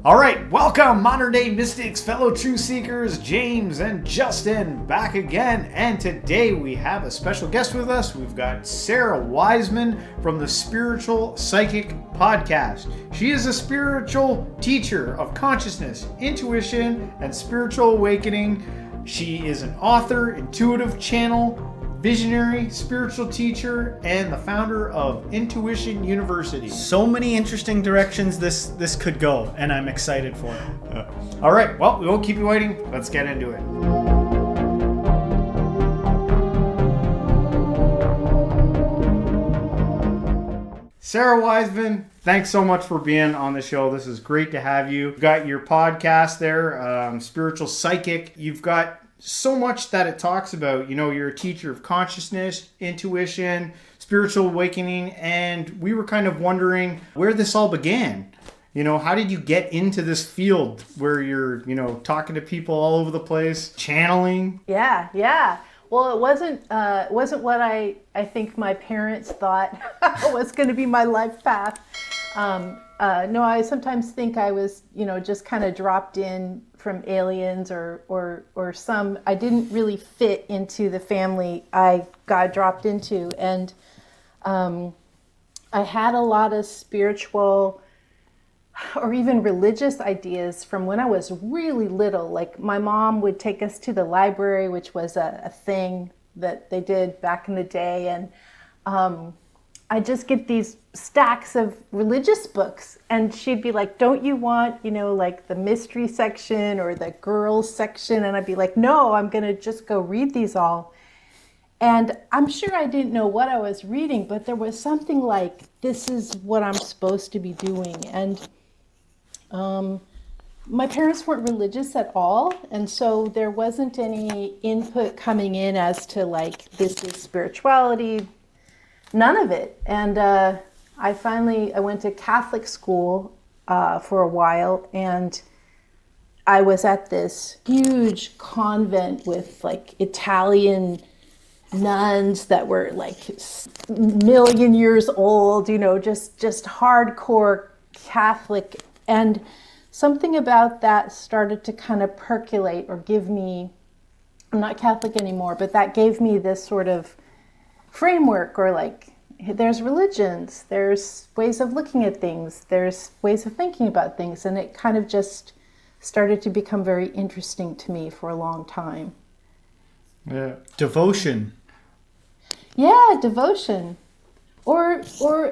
All right, welcome modern day mystics, fellow truth seekers, James and Justin back again. And today we have a special guest with us. We've got Sara Wiseman from the Spiritual Psychic Podcast. She is a spiritual teacher of consciousness, intuition, and spiritual awakening. She is an author, intuitive channel, visionary, spiritual teacher, and the founder of Intuition University. So many interesting directions this could go, and I'm excited for it. All right, well, we won't keep you waiting. Let's get into it. Sara Wiseman, thanks so much for being on the show. This is great to have you. You've got your podcast there, Spiritual Psychic. You've got so much that it talks about. You know, you're a teacher of consciousness, intuition, spiritual awakening, and we were kind of wondering where this all began. You know, how did you get into this field where you're, you know, talking to people all over the place, channeling? Yeah. Well, it wasn't what I think my parents thought was going to be my life path. No, I sometimes think I was, you know, just kind of dropped in from aliens or some, I didn't really fit into the family I got dropped into. And I had a lot of spiritual or even religious ideas from when I was really little. Like my mom would take us to the library, which was a thing that they did back in the day. And I just get these stacks of religious books, and she'd be like, don't you want, you know, like the mystery section or the girls section? And I'd be like, no, I'm going to just go read these all. And I'm sure I didn't know what I was reading, but there was something like, this is what I'm supposed to be doing. And my parents weren't religious at all, and so there wasn't any input coming in as to like, this is spirituality. None of it. And I went to Catholic school for a while, and I was at this huge convent with like Italian nuns that were like million years old, you know, just hardcore Catholic. And something about that started to kind of percolate or give me, I'm not Catholic anymore, but that gave me this sort of framework, or like, there's religions, there's ways of looking at things, there's ways of thinking about things, and it kind of just started to become very interesting to me for a long time. Yeah. Devotion. Yeah, devotion. Or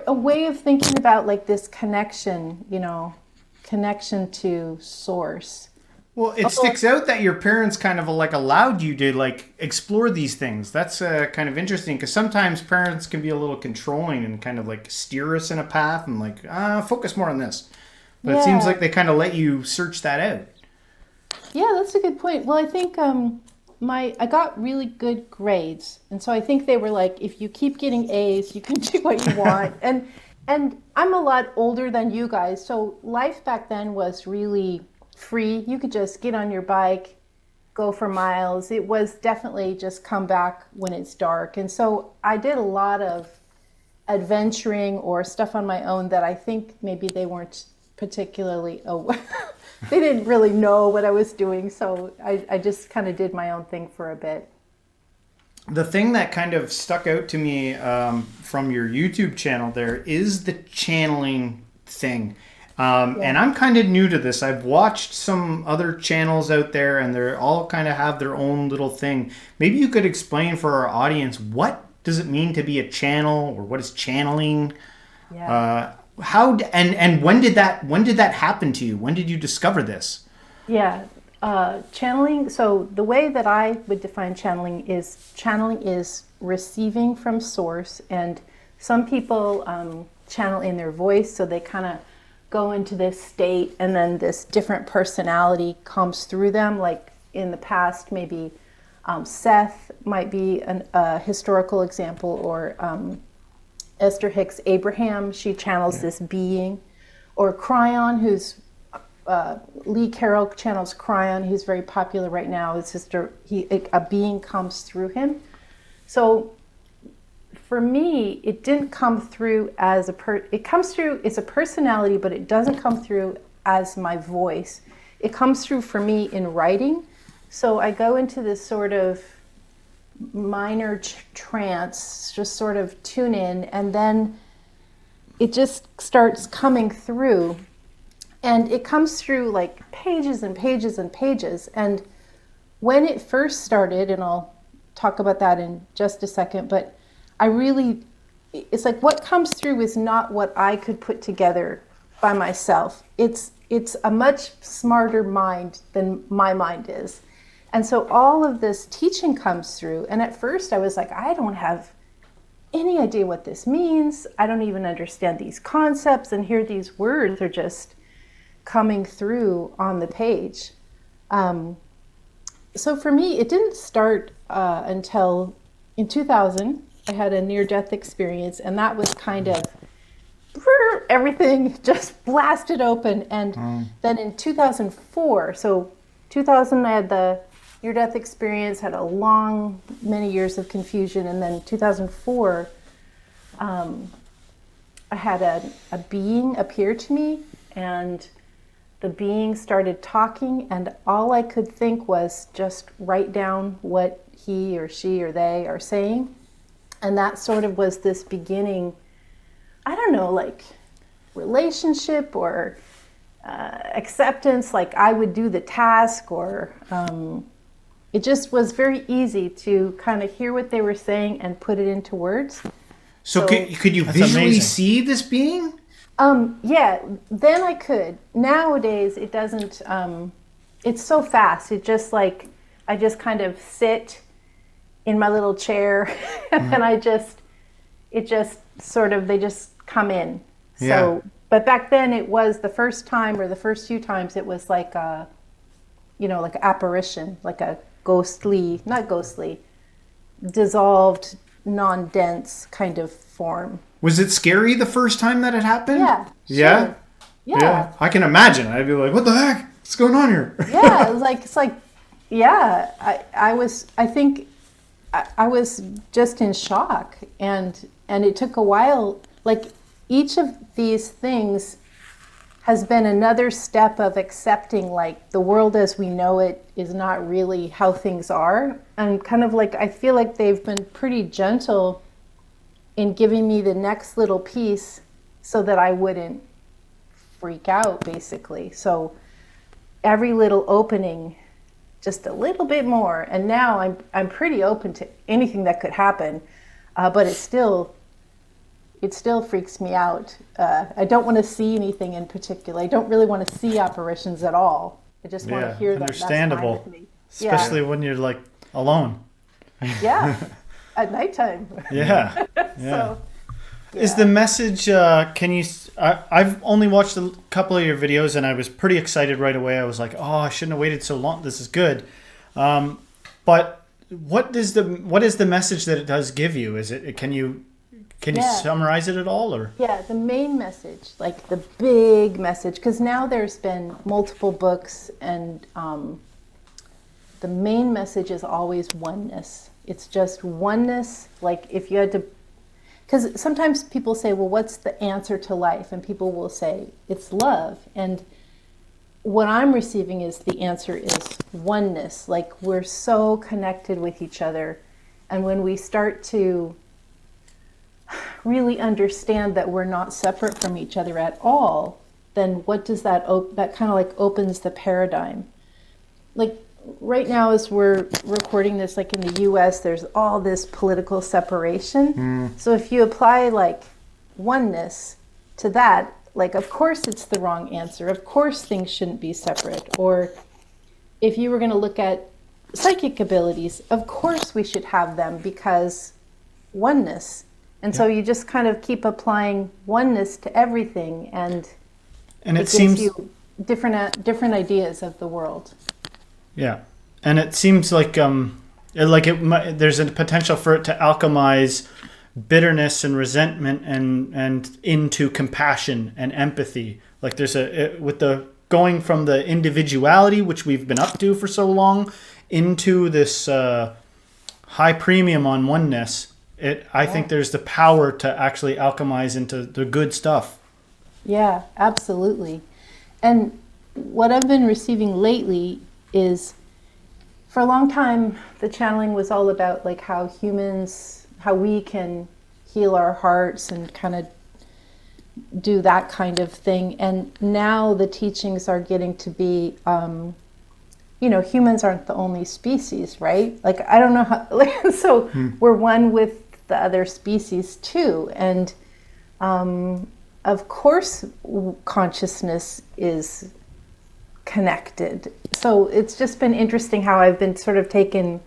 a way of thinking about like this connection, you know, connection to source. Well, it sticks out that your parents kind of like allowed you to like explore these things. That's kind of interesting, because sometimes parents can be a little controlling and kind of like steer us in a path and like, focus more on this. But It seems like they kind of let you search that out. Yeah, that's a good point. Well, I think I got really good grades. And so I think they were like, if you keep getting A's, you can do what you want. And I'm a lot older than you guys. So life back then was really free. You could just get on your bike, go for miles. It was definitely just come back when it's dark. And so I did a lot of adventuring or stuff on my own that I think maybe they weren't particularly they didn't really know what I was doing. So I just kind of did my own thing for a bit. The thing that kind of stuck out to me from your YouTube channel there is the channeling thing. And I'm kind of new to this. I've watched some other channels out there, and they're all kind of have their own little thing. Maybe you could explain for our audience, what does it mean to be a channel, or what is channeling? Yeah. How and when did that happen to you? When did you discover this? Yeah. Channeling. So the way that I would define channeling is receiving from source. And some people channel in their voice, so they kind of go into this state, and then this different personality comes through them. Like in the past, maybe Seth might be a historical example, or Esther Hicks Abraham, she channels this being, or Cryon, who's Lee Carroll channels Cryon, who's very popular right now. His sister, a being comes through him. So for me, it didn't come through as it comes through, it's a personality, but it doesn't come through as my voice. It comes through for me in writing. So I go into this sort of minor trance, just sort of tune in, and then it just starts coming through. And it comes through like pages and pages and pages. And when it first started, and I'll talk about that in just a second, but it's like what comes through is not what I could put together by myself. It's a much smarter mind than my mind is. And so all of this teaching comes through. And at first I was like, I don't have any idea what this means. I don't even understand these concepts. And here these words are just coming through on the page. So for me, it didn't start until in 2000. I had a near-death experience, and that was kind of everything just blasted open. And then in 2004, so 2000 I had the near-death experience, had many years of confusion, and then 2004 I had a being appear to me, and the being started talking, and all I could think was just write down what he or she or they are saying. And that sort of was this beginning, I don't know, like relationship or acceptance, like I would do the task, or it just was very easy to kind of hear what they were saying and put it into words. So could you visually see this being? Yeah, then I could. Nowadays, it doesn't, it's so fast. It just like, I just kind of sit in my little chair and then they just come in. So, Yeah. But back then it was the first time or the first few times it was like a, like an apparition, like a not ghostly, dissolved, non-dense kind of form. Was it scary the first time that it happened? Yeah. Yeah? Sure. Yeah. I can imagine. I'd be like, what the heck? What's going on here? Yeah, I was just in shock, and it took a while. Like each of these things has been another step of accepting like the world as we know it is not really how things are. And kind of like, I feel like they've been pretty gentle in giving me the next little piece so that I wouldn't freak out, basically. So every little opening, just a little bit more. And now I'm pretty open to anything that could happen, but it still freaks me out. I don't want to see anything in particular. I don't really want to see apparitions at all. I just want to hear them. Understandable. That's fine with me. Especially when you're like alone. Yeah, at nighttime. Yeah. So, Is the message, I've only watched a couple of your videos and I was pretty excited right away. I was like, oh, I shouldn't have waited so long. This is good. But what is the message that it does give you? Can you summarize it at all, or? Yeah, the main message, like the big message, because now there's been multiple books, and the main message is always oneness. It's just oneness. Like if you had to, because sometimes people say, well, what's the answer to life? And people will say, it's love. And what I'm receiving is the answer is oneness. Like we're so connected with each other. And when we start to really understand that we're not separate from each other at all, then what does that kind of like opens the paradigm. Like right now as we're recording this, like in the US, there's all this political separation. So if you apply like oneness to that, like of course it's the wrong answer. Of course things shouldn't be separate. Or if you were going to look at psychic abilities, of course we should have them because oneness. And so you just kind of keep applying oneness to everything, and it seems gives you different ideas of the world. Yeah, and it seems like there's a potential for it to alchemize bitterness and resentment and into compassion and empathy. Like with the going from the individuality, which we've been up to for so long, into this high premium on oneness. I think there's the power to actually alchemize into the good stuff. Yeah, absolutely. And what I've been receiving lately is, for a long time, the channeling was all about like how we can heal our hearts and kind of do that kind of thing. And now the teachings are getting to be, humans aren't the only species, right? Like, I don't know how, so we're one with the other species too. And of course, consciousness is connected. So it's just been interesting how I've been sort of taken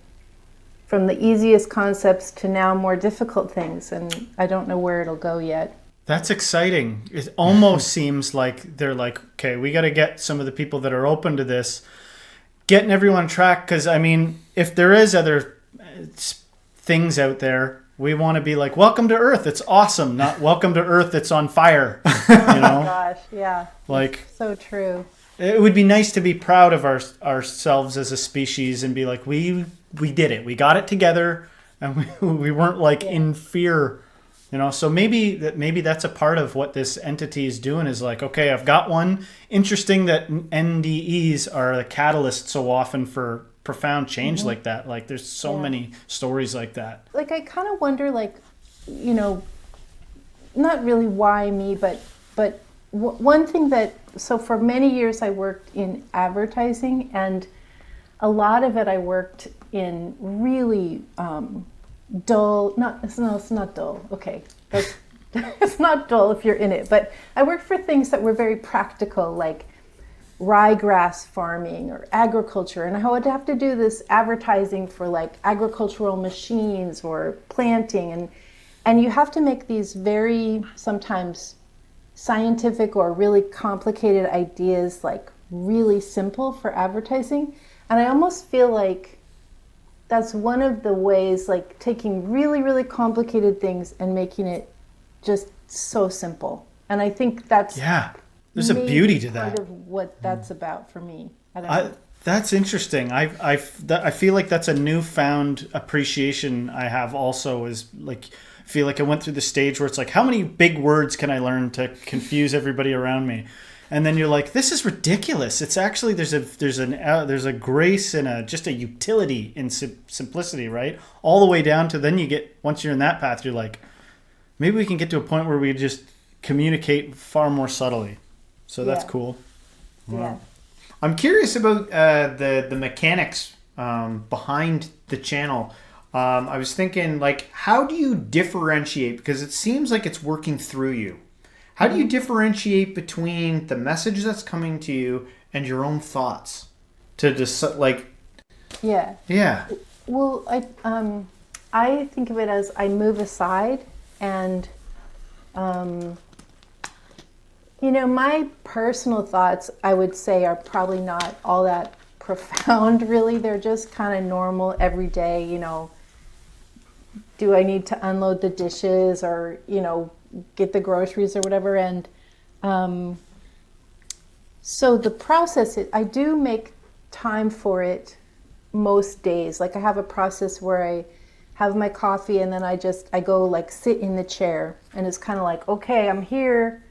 from the easiest concepts to now more difficult things, and I don't know where it'll go yet. That's exciting. It almost seems like they're like, okay, we got to get some of the people that are open to this, getting everyone on track. Because, I mean, if there is other things out there, we want to be like, welcome to Earth. It's awesome. Not welcome to Earth. It's on fire. You know? Gosh, yeah. Like, so true. It would be nice to be proud of ourselves as a species and be like, we did it. We got it together, and we weren't like in fear, you know. So maybe that's a part of what this entity is doing is like, okay, I've got one. Interesting that NDEs are the catalyst so often for profound change like that. Like there's so many stories like that. Like I kind of wonder, like, not really why me, but one thing that, so for many years I worked in advertising, and a lot of it I worked in really dull, it's not dull, okay, that's, it's not dull if you're in it, but I worked for things that were very practical, like ryegrass farming or agriculture, and I would have to do this advertising for like agricultural machines or planting, and you have to make these very sometimes scientific or really complicated ideas like really simple for advertising. And I almost feel like that's one of the ways, like taking really, really complicated things and making it just so simple. And I think that's there's a beauty to that. Part of what that's about for me. I don't know. That's interesting. I feel like that's a newfound appreciation I have also, is like, I feel like I went through the stage where it's like, how many big words can I learn to confuse everybody around me? And then you're like, this is ridiculous. It's actually, there's a grace and just a utility in simplicity, right? All the way down to then you get, once you're in that path, you're like, maybe we can get to a point where we just communicate far more subtly. So that's cool. Wow. Yeah. I'm curious about the mechanics behind the channel. I was thinking, like, how do you differentiate? Because it seems like it's working through you. How do you differentiate between the message that's coming to you and your own thoughts? To just like, yeah. Well, I think of it as I move aside, and my personal thoughts, I would say, are probably not all that profound. Really, they're just kind of normal, everyday. Do I need to unload the dishes or, get the groceries or whatever? And so the process, I do make time for it most days. Like I have a process where I have my coffee and then I go like sit in the chair, and it's kind of like, okay, I'm here.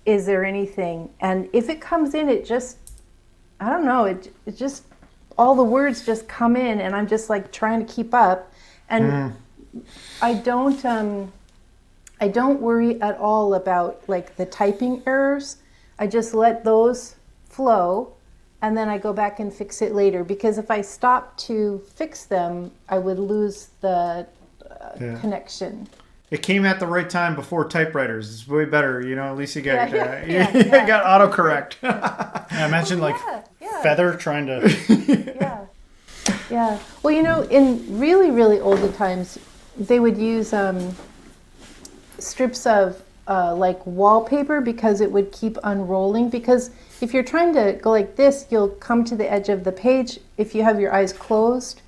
Is there anything? And if it comes in, it just, I don't know, it just, all the words just come in, and I'm just like trying to keep up. And I don't worry at all about like the typing errors. I just let those flow, and then I go back and fix it later, because if I stop to fix them, I would lose the connection. It came at the right time before typewriters. It's way better, at least you got you got autocorrect. I imagine Feather trying to Yeah. Well, in really, really olden times, they would use strips of like wallpaper, because it would keep unrolling. Because if you're trying to go like this, you'll come to the edge of the page. If you have your eyes closed,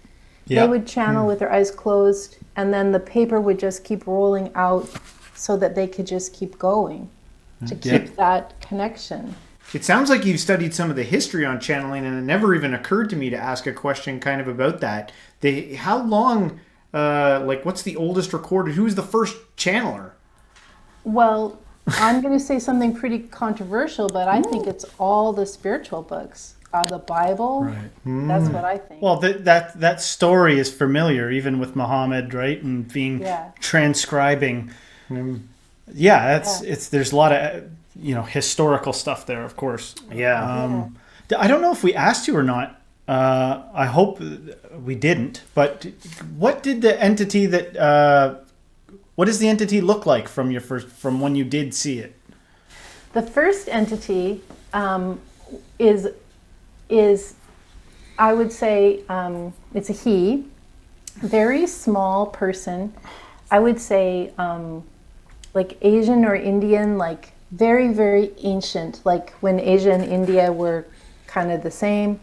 they would channel with their eyes closed, and then the paper would just keep rolling out so that they could just keep going to keep that connection. It sounds like you've studied some of the history on channeling, and it never even occurred to me to ask a question kind of about that. How long, what's the oldest recorded? Who's the first channeler? Well, I'm going to say something pretty controversial, but I think it's all the spiritual books. The Bible. Right. That's what I think. Well, that story is familiar, even with Muhammad, right? And being transcribing. Yeah, it's there's a lot of historical stuff there, of course. Yeah. I don't know if we asked you or not. I hope we didn't. But what did the entity what does the entity look like from when you did see it? The first entity is I would say it's a he, very small person. I would say like Asian or Indian, like very, very ancient, like when Asia and India were kind of the same.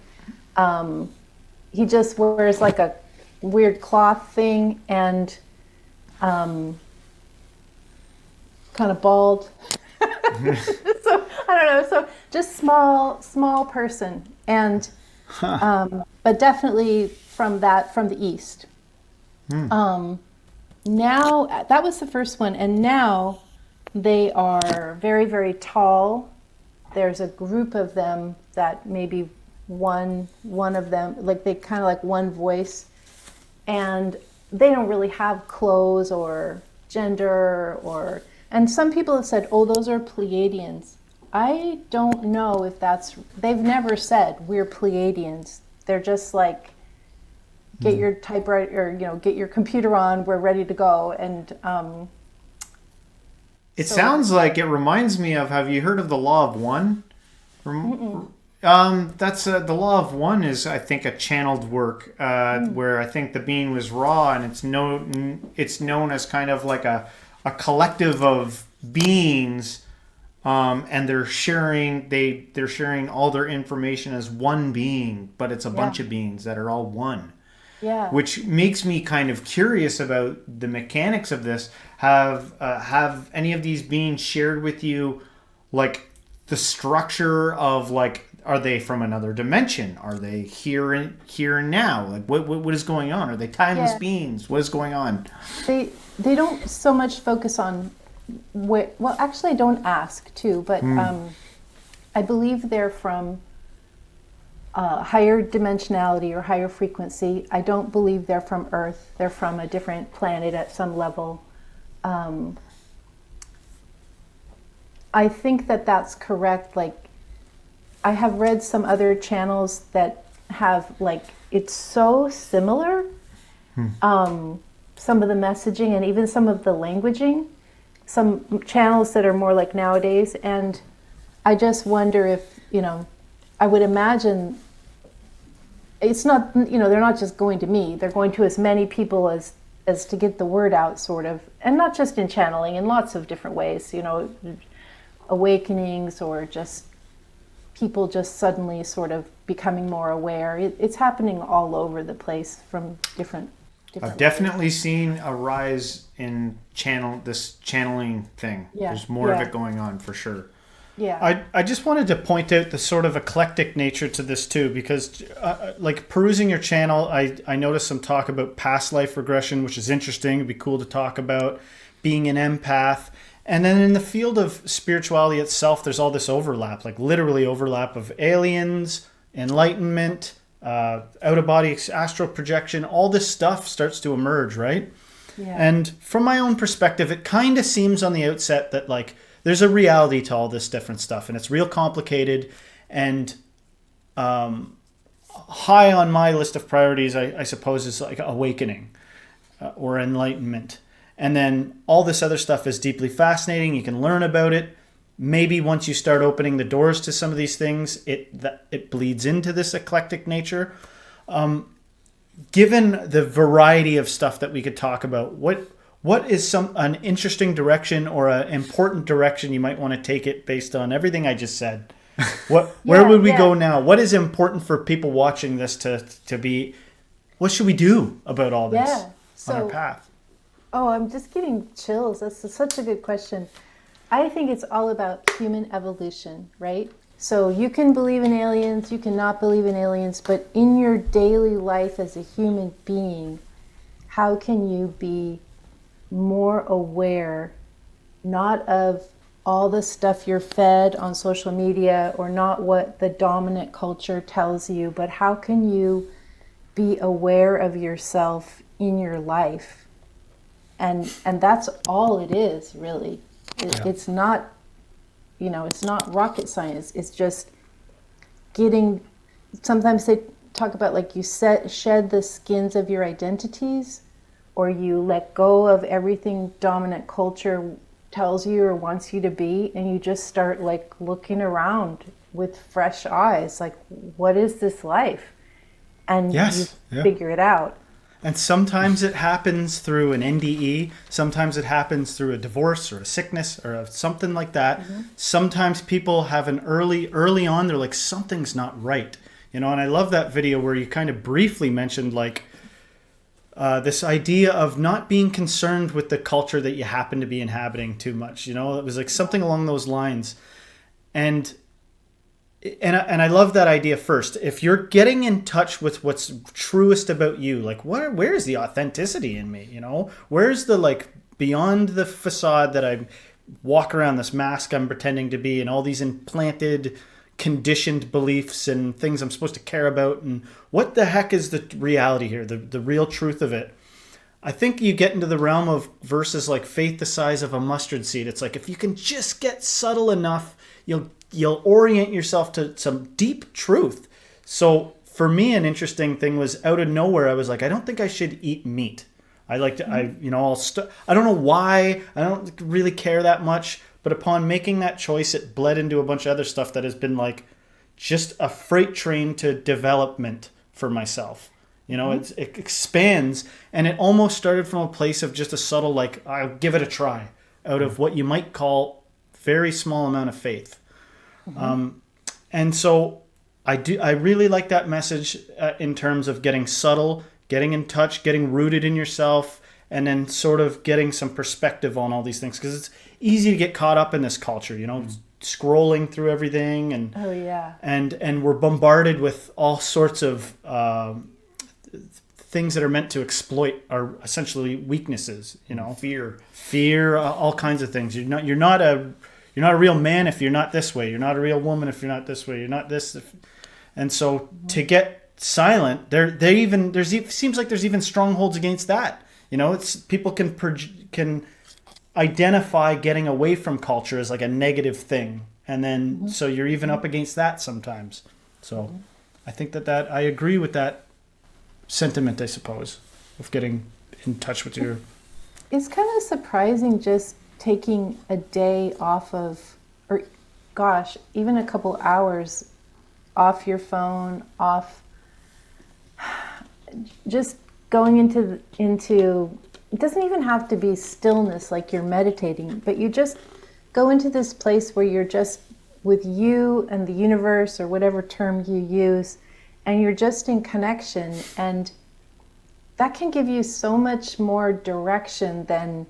He just wears like a weird cloth thing and kind of bald. So I don't know. So just small person, and but definitely from the east. Now that was the first one, and now they are very, very tall. There's a group of them that maybe one of them, like they kind of like one voice, and they don't really have clothes or gender or. And some people have said, "Oh, those are Pleiadians." I don't know if they've never said we're Pleiadians. They're just like, get your typewriter, or get your computer on. We're ready to go. And it sounds like it reminds me of. Have you heard of the Law of One? That's the Law of One is, I think, a channeled work where I think the being was Ra, and it's known as kind of like a collective of beings, and they're sharing all their information as one being, but it's a bunch of beings that are all one. Yeah. Which makes me kind of curious about the mechanics of this. Have any of these beings shared with you, like the structure of like, are they from another dimension? Are they here and now? Like what is going on? Are they timeless beings? What is going on? They don't so much focus on well, actually I don't ask too, but I believe they're from higher dimensionality or higher frequency. I don't believe they're from Earth. They're from a different planet at some level. I think that's correct. Like, I have read some other channels that have, like, it's so similar. Some of the messaging and even some of the languaging, some channels that are more like nowadays. And I just wonder if, I would imagine it's not, they're not just going to me, they're going to as many people as to get the word out, sort of. And not just in channeling, in lots of different ways, awakenings or just people just suddenly sort of becoming more aware. It's happening all over the place from different I've definitely seen a rise in this channeling thing. Yeah. There's more of it going on for sure. Yeah. I just wanted to point out the sort of eclectic nature to this too, because like perusing your channel, I noticed some talk about past life regression, which is interesting. It'd be cool to talk about being an empath. And then in the field of spirituality itself, there's all this overlap, like literally overlap of aliens, enlightenment, out-of-body astral projection. All this stuff starts to emerge, right? Yeah. And from my own perspective, it kind of seems on the outset that like there's a reality to all this different stuff, and it's real complicated. And high on my list of priorities, I suppose, is like awakening or enlightenment. And then all this other stuff is deeply fascinating. You can learn about it. Maybe once you start opening the doors to some of these things, it bleeds into this eclectic nature. Given the variety of stuff that we could talk about, what is an interesting direction or an important direction you might want to take it based on everything I just said? Where would we go now? What is important for people watching this to be? What should we do about all this on our path? Oh, I'm just getting chills. That's such a good question. I think it's all about human evolution, right? So you can believe in aliens, you cannot believe in aliens, but in your daily life as a human being, how can you be more aware, not of all the stuff you're fed on social media, or not what the dominant culture tells you, but how can you be aware of yourself in your life? And that's all it is, really. It's not, it's not rocket science. It's just getting, sometimes they talk about like you shed the skins of your identities, or you let go of everything dominant culture tells you or wants you to be, and you just start like looking around with fresh eyes, like, what is this life? And you figure it out. And sometimes it happens through an NDE. Sometimes it happens through a divorce or a sickness or something like that. Mm-hmm. Sometimes people have an early on, they're like, something's not right. And I love that video where you kind of briefly mentioned like this idea of not being concerned with the culture that you happen to be inhabiting too much. It was like something along those lines. And I love that idea first. If you're getting in touch with what's truest about you, like where's the authenticity in me? Where's the like beyond the facade that I walk around, this mask I'm pretending to be, and all these implanted, conditioned beliefs and things I'm supposed to care about, and what the heck is the reality here, the real truth of it? I think you get into the realm of verses like faith the size of a mustard seed. It's like if you can just get subtle enough, you'll orient yourself to some deep truth. So for me, an interesting thing was out of nowhere, I was like, I don't think I should eat meat. I like to, I don't know why, I don't really care that much, but upon making that choice, it bled into a bunch of other stuff that has been like just a freight train to development for myself. It expands, and it almost started from a place of just a subtle, like, I'll give it a try, out of what you might call very small amount of faith. And so I really like that message in terms of getting subtle, getting in touch, getting rooted in yourself, and then sort of getting some perspective on all these things, because it's easy to get caught up in this culture, scrolling through everything, and and we're bombarded with all sorts of things that are meant to exploit our essentially weaknesses, fear, all kinds of things. You're not a real man if you're not this way. You're not a real woman if you're not this way. You're not this. And so to get silent, seems like there's even strongholds against that. It's people can identify getting away from culture as like a negative thing, and then so you're even up against that sometimes. So I think that I agree with that sentiment, I suppose, of getting in touch with your. It's kind of surprising just taking a day off of, or gosh, even a couple hours off your phone, off, just going into it doesn't even have to be stillness like you're meditating, but you just go into this place where you're just with you and the universe, or whatever term you use, and you're just in connection, and that can give you so much more direction than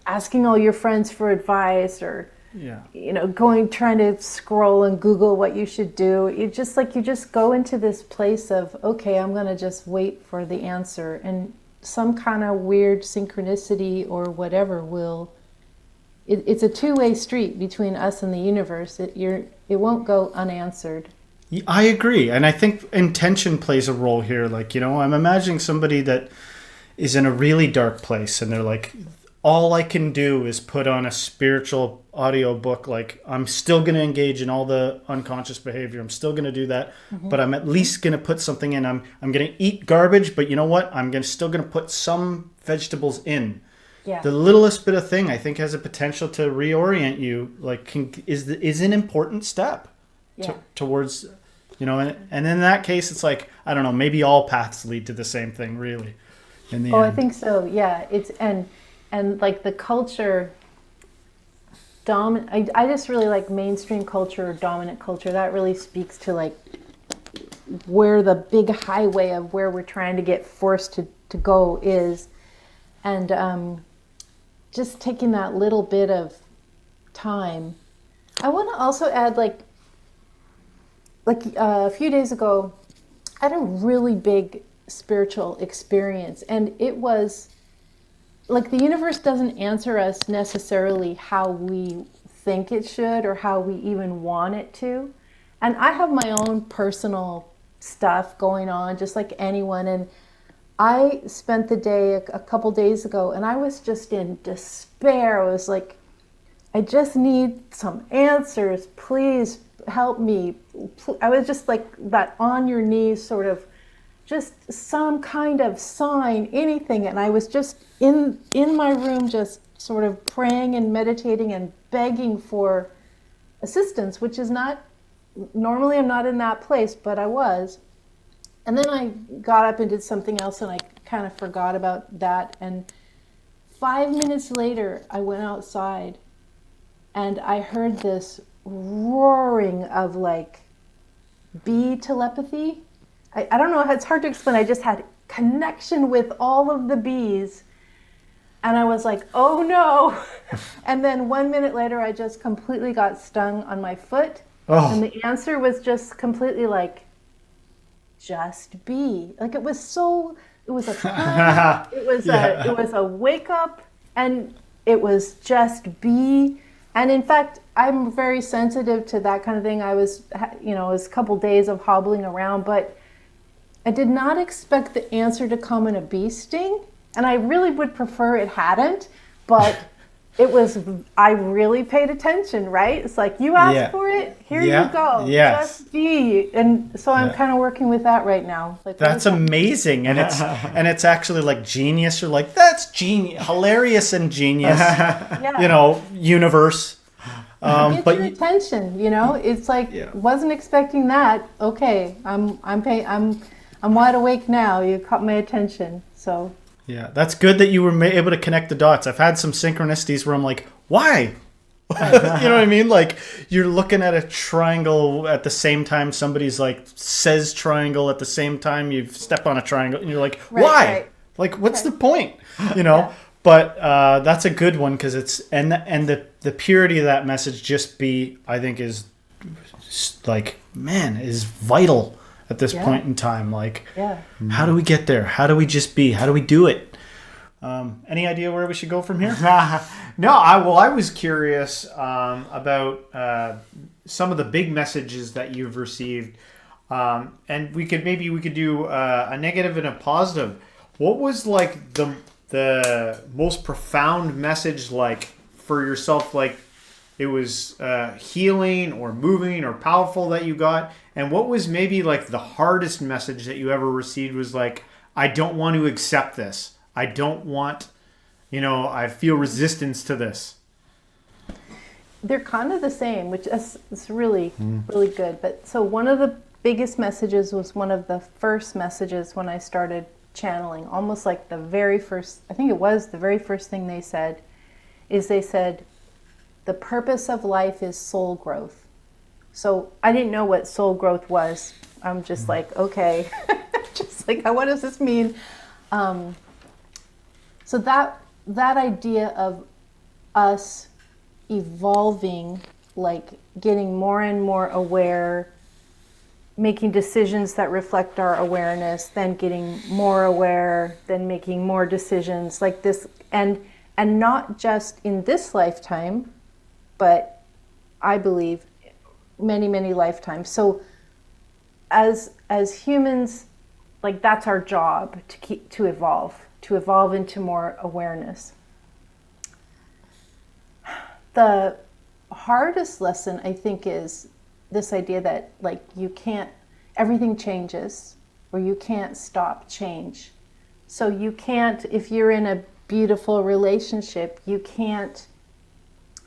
asking all your friends for advice, or trying to scroll and Google what you should do. You just go into this place of, okay, I'm going to just wait for the answer, and some kind of weird synchronicity or whatever it's a two-way street between us and the universe. It won't go unanswered. I agree. And I think intention plays a role here. Like, I'm imagining somebody that is in a really dark place, and they're like, all I can do is put on a spiritual audio book. Like, I'm still going to engage in all the unconscious behavior. I'm still going to do that, but I'm at least going to put something in. I'm going to eat garbage, but you know what? Still going to put some vegetables in. Yeah. The littlest bit of thing, I think, has a potential to reorient you. Like, is an important step towards, and in that case, it's like, I don't know, maybe all paths lead to the same thing, really. In the end. I think so. Yeah, it's and like the culture. I just really like mainstream culture or dominant culture. That really speaks to like where the big highway of where we're trying to get forced to go is, and just taking that little bit of time. I want to also add like a few days ago, I had a really big spiritual experience, and it was like the universe doesn't answer us necessarily how we think it should or how we even want it to. And I have my own personal stuff going on, just like anyone. And I spent the day a couple days ago, and I was just in despair. I was like, I just need some answers. Please help me. I was just like that on your knees sort of, just some kind of sign, anything. And I was just in my room, just sort of praying and meditating and begging for assistance, which is not, normally I'm not in that place, but I was. And then I got up and did something else, and I kind of forgot about that. And 5 minutes later, I went outside, and I heard this roaring of like bee telepathy. I don't know, it's hard to explain. I just had connection with all of the bees, and I was like, oh no. And then 1 minute later, I just completely got stung on my foot. Oh. And the answer was just completely like, just be. Like it was a time, it was a wake up, and it was just be. And in fact, I'm very sensitive to that kind of thing. I was, it was a couple days of hobbling around, but I did not expect the answer to come in a bee sting. And I really would prefer it hadn't, but I really paid attention, right? It's like, you asked for it, here you go, just be. And so I'm kind of working with that right now. Like, that's amazing. And it's actually like genius, or like, that's genius, hilarious and genius, universe. Get But your attention, it's like, wasn't expecting that. Okay, I'm wide awake now. You caught my attention. So yeah, that's good that you were able to connect the dots. I've had some synchronicities where I'm like, why? You know what I mean? Like, you're looking at a triangle at the same time somebody's like says triangle at the same time you step on a triangle, and you're like, why? Right. Like, what's the point? Yeah. But that's a good one, because it's and the purity of that message, just be, I think, is like, man, is vital at this point in time. Like, how do we get there? How do we just be? How do we do it? Any idea where we should go from here? No, I was curious about some of the big messages that you've received, and we could do a negative and a positive. What was like the most profound message, like, for yourself, like it was healing or moving or powerful that you got? And what was maybe like the hardest message that you ever received, was like, I don't want to accept this. I don't want, I feel resistance to this. They're kind of the same, which is really, really good. But so one of the biggest messages was one of the first messages when I started channeling, almost like the very first thing they said, the purpose of life is soul growth. So I didn't know what soul growth was. I'm just like, okay, just like, what does this mean? So that idea of us evolving, like getting more and more aware, making decisions that reflect our awareness, then getting more aware, then making more decisions like this, and not just in this lifetime, but I believe many, many lifetimes. So as humans, like, that's our job, to evolve into more awareness. The hardest lesson, I think, is this idea that, like, everything changes, or you can't stop change. So you can't, if you're in a beautiful relationship, you can't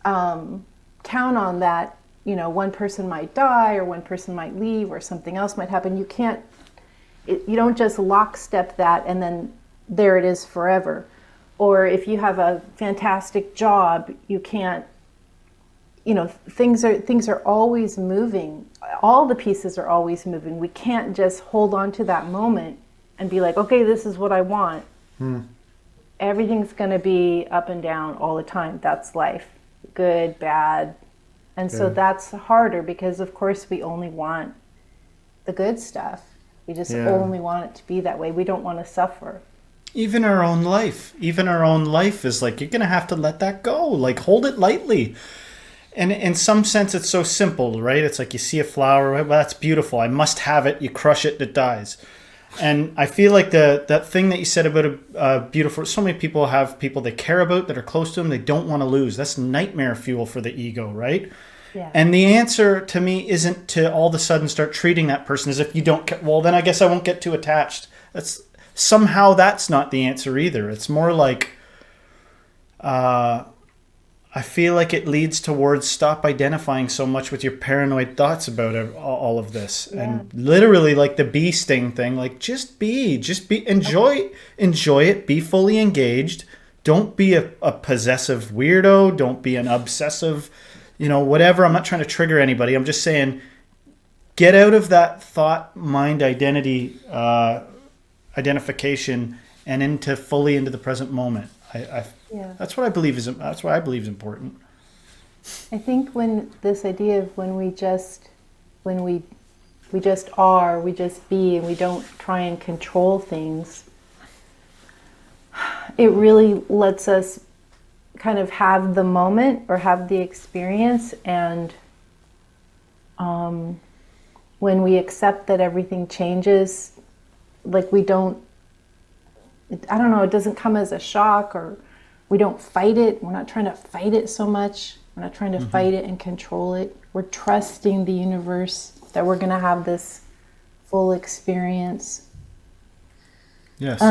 count on that, one person might die, or one person might leave, or something else might happen. You don't just lockstep that and then there it is forever. Or if you have a fantastic job, you can't, things are always moving. All the pieces are always moving. We can't just hold on to that moment and be like, okay, this is what I want. Everything's going to be up and down all the time. That's life. Good, bad. And so that's harder, because of course we only want the good stuff. We just only want it to be that way. We don't want to suffer. Even our own life is like, you're going to have to let that go. Like, hold it lightly. And in some sense, it's so simple, right? It's like you see a flower, well, that's beautiful. I must have it. You crush it, it dies. And I feel like that thing that you said about a beautiful, so many people have people they care about that are close to them, they don't want to lose. That's nightmare fuel for the ego, right? Yeah. And the answer to me isn't to all of a sudden start treating that person as if you don't get, well, then I guess I won't get too attached. Somehow that's not the answer either. It's more like, I feel like it leads towards stop identifying so much with your paranoid thoughts about all of this. Yeah. And literally like the bee sting thing, like just be, enjoy it, be fully engaged. Don't be a possessive weirdo. Don't be an obsessive, whatever. I'm not trying to trigger anybody. I'm just saying, get out of that thought, mind, identity, identification and fully into the present moment. Yeah. That's what I believe is important. I think when this idea of when we just are, we just be, and we don't try and control things, it really lets us kind of have the moment or have the experience. And when we accept that everything changes, like we don't, I don't know, it doesn't come as a shock, or we don't fight it. We're not trying to fight it so much. We're not trying to fight it and control it. We're trusting the universe that we're going to have this full experience. Yes.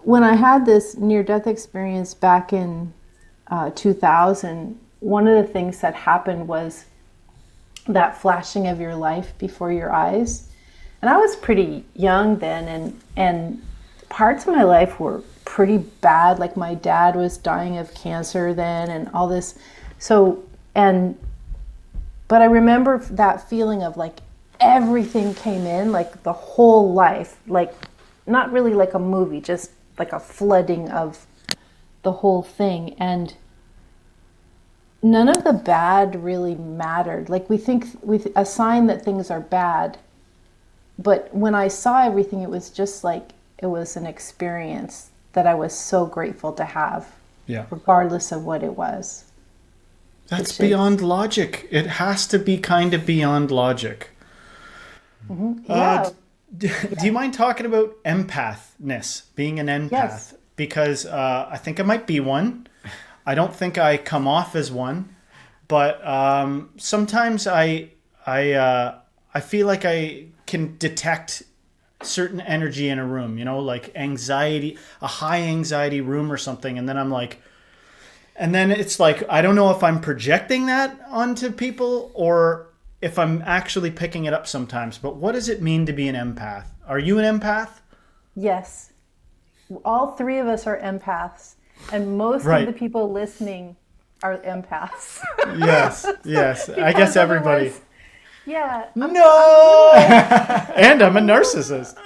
When I had this near-death experience back in 2000, one of the things that happened was that flashing of your life before your eyes. And I was pretty young then, and parts of my life were pretty bad. Like my dad was dying of cancer then and all this. But I remember that feeling of like everything came in, like the whole life, like not really like a movie, just like a flooding of the whole thing. And none of the bad really mattered. Like we assign that things are bad. But when I saw everything, it was just like, it was an experience that I was so grateful to have, regardless of what it was. That's beyond logic. It has to be kind of beyond logic. Mm-hmm. Yeah. Do you mind talking about empathness, being an empath? Yes. Because I think I might be one. I don't think I come off as one, but sometimes I feel like I can detect certain energy in a room, like anxiety, a high anxiety room or something. And then it's like, I don't know if I'm projecting that onto people or if I'm actually picking it up sometimes. But what does it mean to be an empath? Are you an empath? Yes. All three of us are empaths. And most of the people listening are empaths. Yes. I guess everybody. Yeah. No! And I'm a narcissist.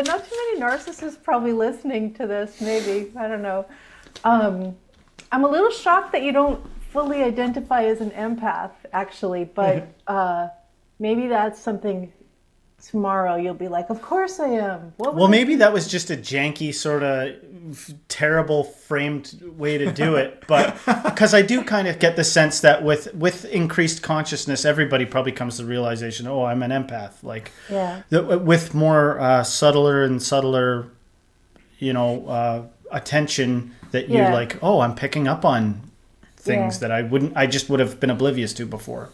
Not too many narcissists probably listening to this, maybe. I don't know. I'm a little shocked that you don't fully identify as an empath, actually, but maybe that's something tomorrow you'll be like, of course I am. Well, maybe that was just a janky sort of terrible framed way to do it, but because I do kind of get the sense that with increased consciousness, everybody probably comes to the realization, oh, I'm an empath. Like, with more subtler and subtler, attention that you're like, oh, I'm picking up on things that I just would have been oblivious to before.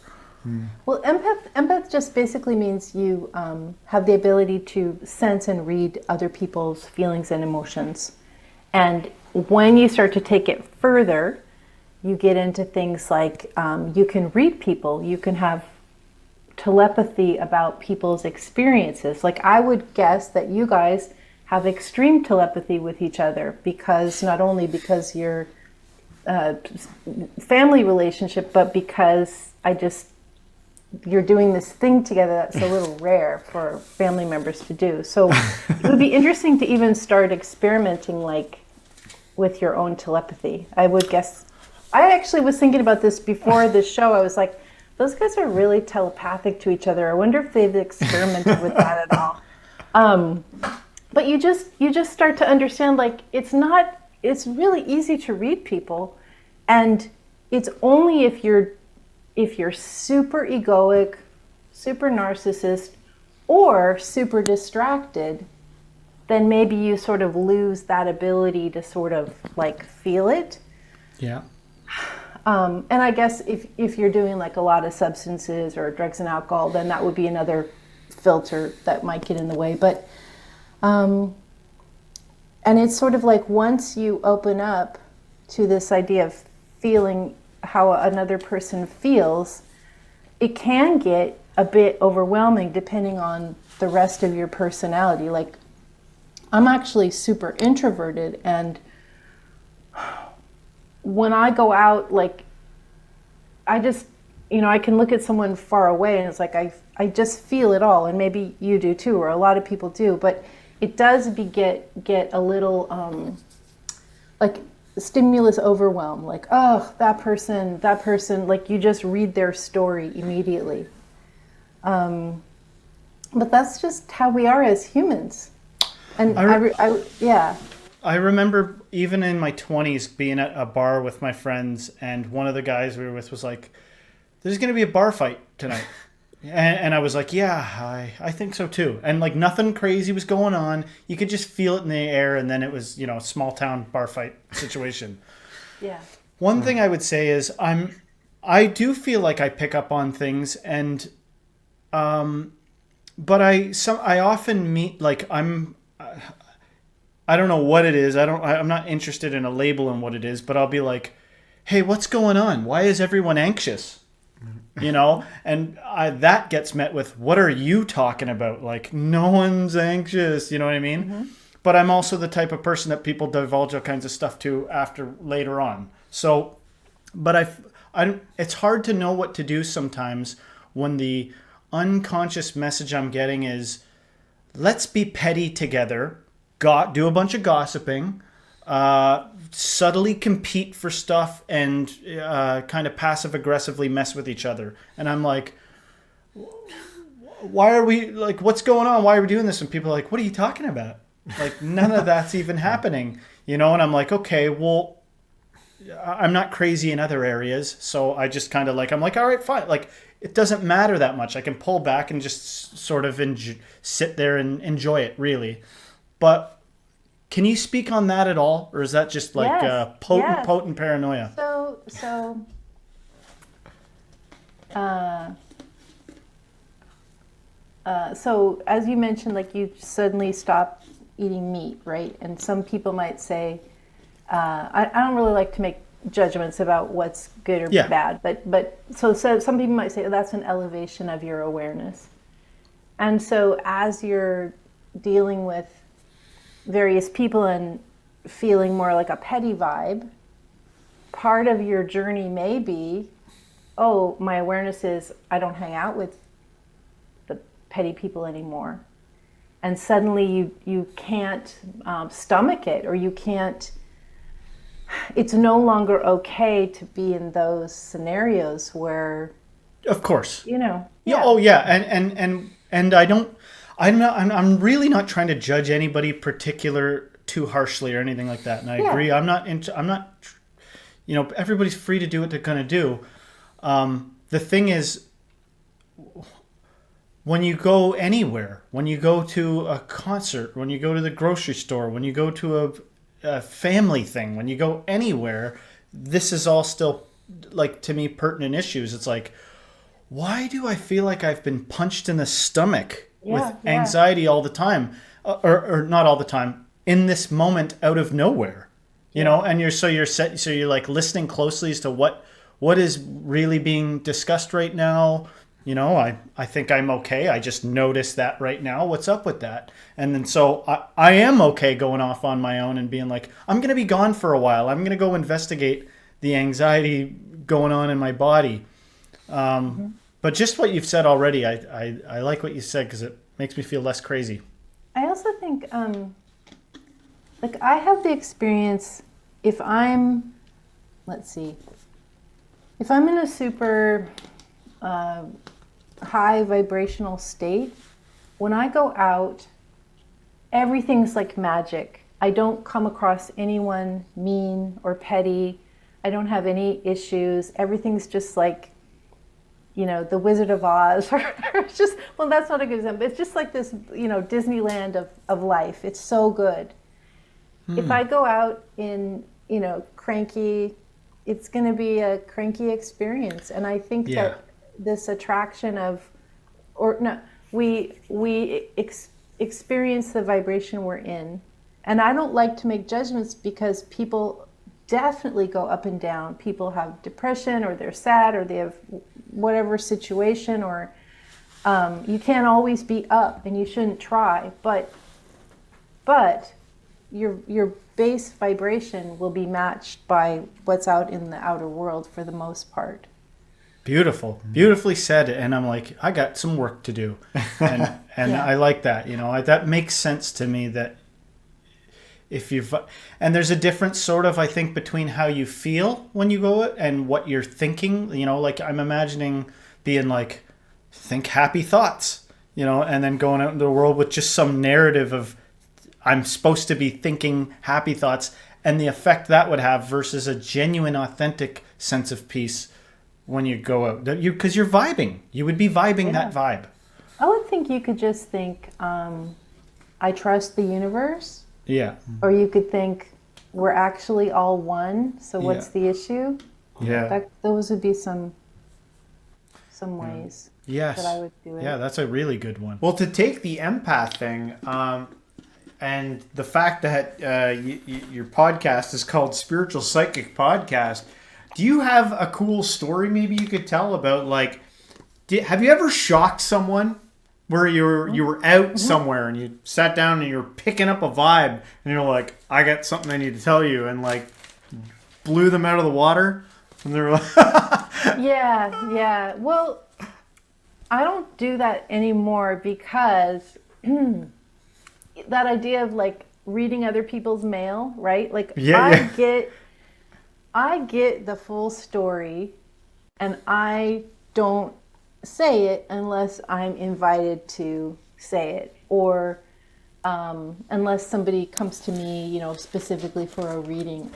Well, empath just basically means you have the ability to sense and read other people's feelings and emotions. And when you start to take it further, you get into things like you can read people, you can have telepathy about people's experiences. Like I would guess that you guys have extreme telepathy with each other not only because you're family relationship, but because you're doing this thing together that's a little rare for family members to do. So it would be interesting to even start experimenting like with your own telepathy. I would guess, I actually was thinking about this before this show. I was like, those guys are really telepathic to each other. I wonder if they've experimented with that at all. but you just start to understand, like, it's really easy to read people, and it's only if you're super egoic, super narcissist, or super distracted, then maybe you sort of lose that ability to sort of like feel it. Yeah. And I guess if you're doing like a lot of substances or drugs and alcohol, then that would be another filter that might get in the way. But and it's sort of like once you open up to this idea of feeling how another person feels, it can get a bit overwhelming depending on the rest of your personality. Like, I'm actually super introverted, and when I go out, like, I just, I can look at someone far away and it's like I just feel it all, and maybe you do too, or a lot of people do, but it does get a little like stimulus overwhelm, like, oh, that person, like you just read their story immediately. But that's just how we are as humans. And I remember even in my 20s being at a bar with my friends, and one of the guys we were with was like, there's going to be a bar fight tonight. And I was like, yeah, I think so too. And like nothing crazy was going on. You could just feel it in the air, and then it was, a small town bar fight situation. Yeah. One thing I would say is I do feel like I pick up on things, and but I often meet, like, I don't know what it is. I'm not interested in a label and what it is, but I'll be like, hey, what's going on? Why is everyone anxious? And that gets met with, what are you talking about? Like, no one's anxious. You know what I mean? Mm-hmm. But I'm also the type of person that people divulge all kinds of stuff to after later on. So, but it's hard to know what to do sometimes when the unconscious message I'm getting is, let's be petty together, do a bunch of gossiping, subtly compete for stuff, and kind of passive aggressively mess with each other. And I'm like, why are we, like, what's going on? Why are we doing this? And people are like, what are you talking about? Like, none of that's even happening, and I'm like, okay, well, I'm not crazy in other areas. So I just kind of I'm like, all right, fine. Like, it doesn't matter that much. I can pull back and just sort of sit there and enjoy it, really. But can you speak on that at all? Or is that just like potent paranoia? So as you mentioned, like, you suddenly stop eating meat, right? And some people might say, I don't really like to make judgments about what's good or bad, but so some people might say, oh, that's an elevation of your awareness. And so as you're dealing with various people and feeling more like a petty vibe, part of your journey may be, oh, my awareness is I don't hang out with the petty people anymore. And suddenly you can't stomach it, or you can't, it's no longer okay to be in those scenarios where, of course, Yeah. Oh yeah. And I'm really not trying to judge anybody particular too harshly or anything like that. And I agree. I'm not, everybody's free to do what they're going to do. The thing is, when you go anywhere, when you go to a concert, when you go to the grocery store, when you go to a family thing, when you go anywhere, this is all still, like, to me, pertinent issues. It's like, why do I feel like I've been punched in the stomach with anxiety all the time? Or not all the time, in this moment out of nowhere, and you're like listening closely as to what is really being discussed right now. I think I'm okay. I just noticed that right now. What's up with that? And then so I am okay going off on my own and being like, I'm going to be gone for a while. I'm going to go investigate the anxiety going on in my body. But just what you've said already, I like what you said, because it makes me feel less crazy. I also think, like, I have the experience, if I'm in a super high vibrational state, when I go out, everything's like magic. I don't come across anyone mean or petty. I don't have any issues. Everything's just like, the Wizard of Oz. It's just, well, that's not a good example. It's just like this, Disneyland of life. It's so good. If I go out in, cranky, it's going to be a cranky experience. And I think that this attraction of, or no, we experience the vibration we're in. And I don't like to make judgments because people definitely go up and down. People have depression, or they're sad, or they have whatever situation, or you can't always be up, and you shouldn't try. But your base vibration will be matched by what's out in the outer world for the most part. Beautiful, beautifully said. And I'm like, I got some work to do, and I like that. That makes sense to me. That and there's a difference, sort of, I think, between how you feel when you go and what you're thinking. Like I'm imagining being like, think happy thoughts, and then going out into the world with just some narrative of I'm supposed to be thinking happy thoughts, and the effect that would have versus a genuine, authentic sense of peace when you go out. Because you're vibing. You would be vibing that vibe. I would think you could just think, I trust the universe. Yeah. Or you could think, we're actually all one, so what's the issue? Yeah. Those would be some ways that I would do it. Yeah, that's a really good one. Well, to take the empath thing, and the fact that your podcast is called Spiritual Psychic Podcast, do you have a cool story maybe you could tell about, like, have you ever shocked someone where you were out somewhere and you sat down and you're picking up a vibe and you're like, I got something I need to tell you, and like blew them out of the water? And they're like, yeah. Well, I don't do that anymore because that idea of like reading other people's mail, right? Like I get the full story, and I don't say it unless I'm invited to say it, or unless somebody comes to me, specifically for a reading.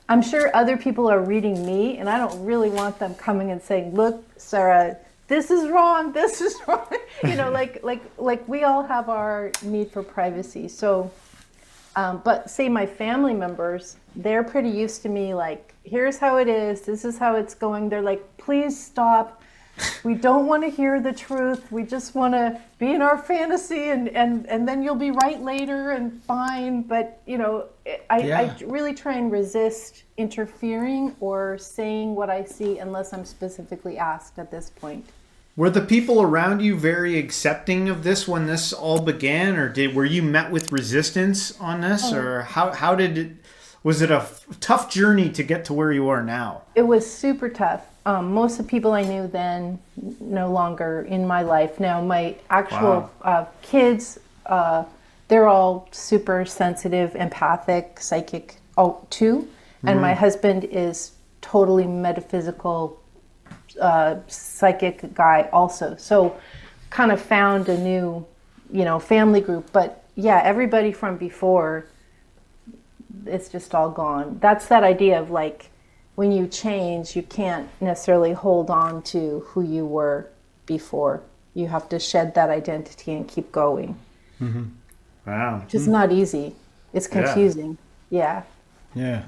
I'm sure other people are reading me, and I don't really want them coming and saying, look, Sarah, this is wrong, like we all have our need for privacy. So, but say my family members, they're pretty used to me, like, here's how it is, this is how it's going. They're like, please stop. We don't want to hear the truth. We just want to be in our fantasy, and then you'll be right later and fine. But, I really try and resist interfering or saying what I see unless I'm specifically asked at this point. Were the people around you very accepting of this when this all began, or were you met with resistance on this, or how did it? Was it a tough journey to get to where you are now? It was super tough. Most of the people I knew then no longer in my life. Now my actual kids, they're all super sensitive, empathic, psychic too. And my husband is totally metaphysical, psychic guy also. So kind of found a new, family group. But yeah, everybody from before, it's just all gone. That's that idea of like, when you change, you can't necessarily hold on to who you were before. You have to shed that identity and keep going. Mm-hmm. Wow. Which is not easy. It's confusing. Yeah. Yeah.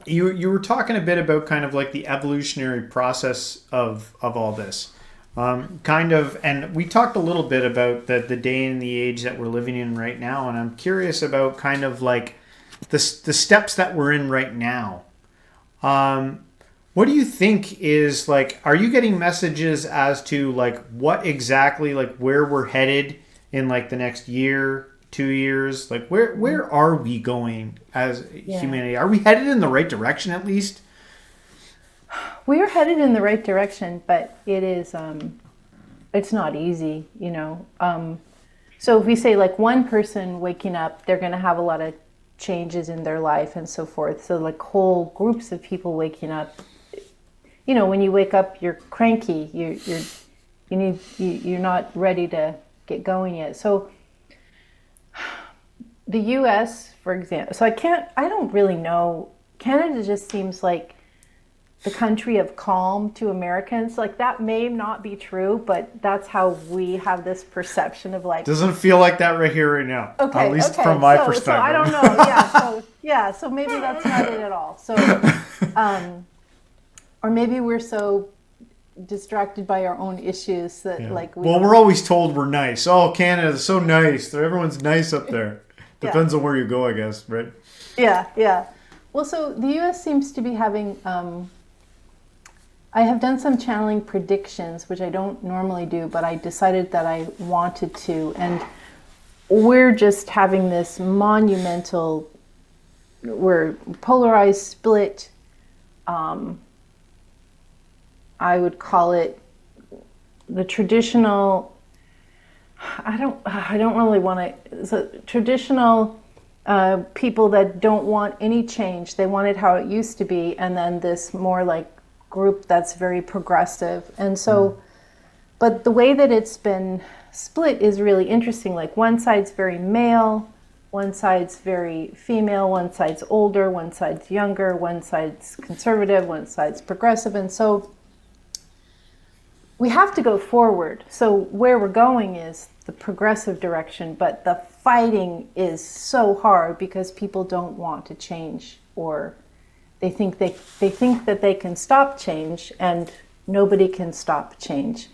You were talking a bit about kind of like the evolutionary process of all this. And we talked a little bit about the day and the age that we're living in right now, and I'm curious about kind of like the steps that we're in right now. What do you think is like, are you getting messages as to like what exactly, like where we're headed in like the next year, 2 years? Like where are we going as humanity? Are we headed in the right direction at least? We are headed in the right direction, but it is, it's not easy, So if we say like one person waking up, they're going to have a lot of changes in their life and so forth. So like whole groups of people waking up, when you wake up, you're cranky. You're not ready to get going yet. So the U.S., for example, I don't really know. Canada just seems like the country of calm to Americans. Like, that may not be true, but that's how we have this perception of like. Doesn't feel like that right here, right now. Okay, at least from my perspective. So I don't know. So maybe that's not it at all. So, or maybe we're so distracted by our own issues that we're always told we're nice. Oh, Canada's so nice. Everyone's nice up there. Depends on where you go, I guess, right? Yeah. Well, so the U.S. seems to be having. I have done some channeling predictions, which I don't normally do, but I decided that I wanted to, and we're just having this monumental. We're polarized, split. I would call it the traditional. I don't really want to. So traditional people that don't want any change. They want it how it used to be, and then this more like group that's very progressive. And so, but the way that it's been split is really interesting. Like, one side's very male, one side's very female, one side's older, one side's younger, one side's conservative, one side's progressive, and so. We have to go forward. So where we're going is the progressive direction, but the fighting is so hard because people don't want to change, or they think that they can stop change, and nobody can stop change.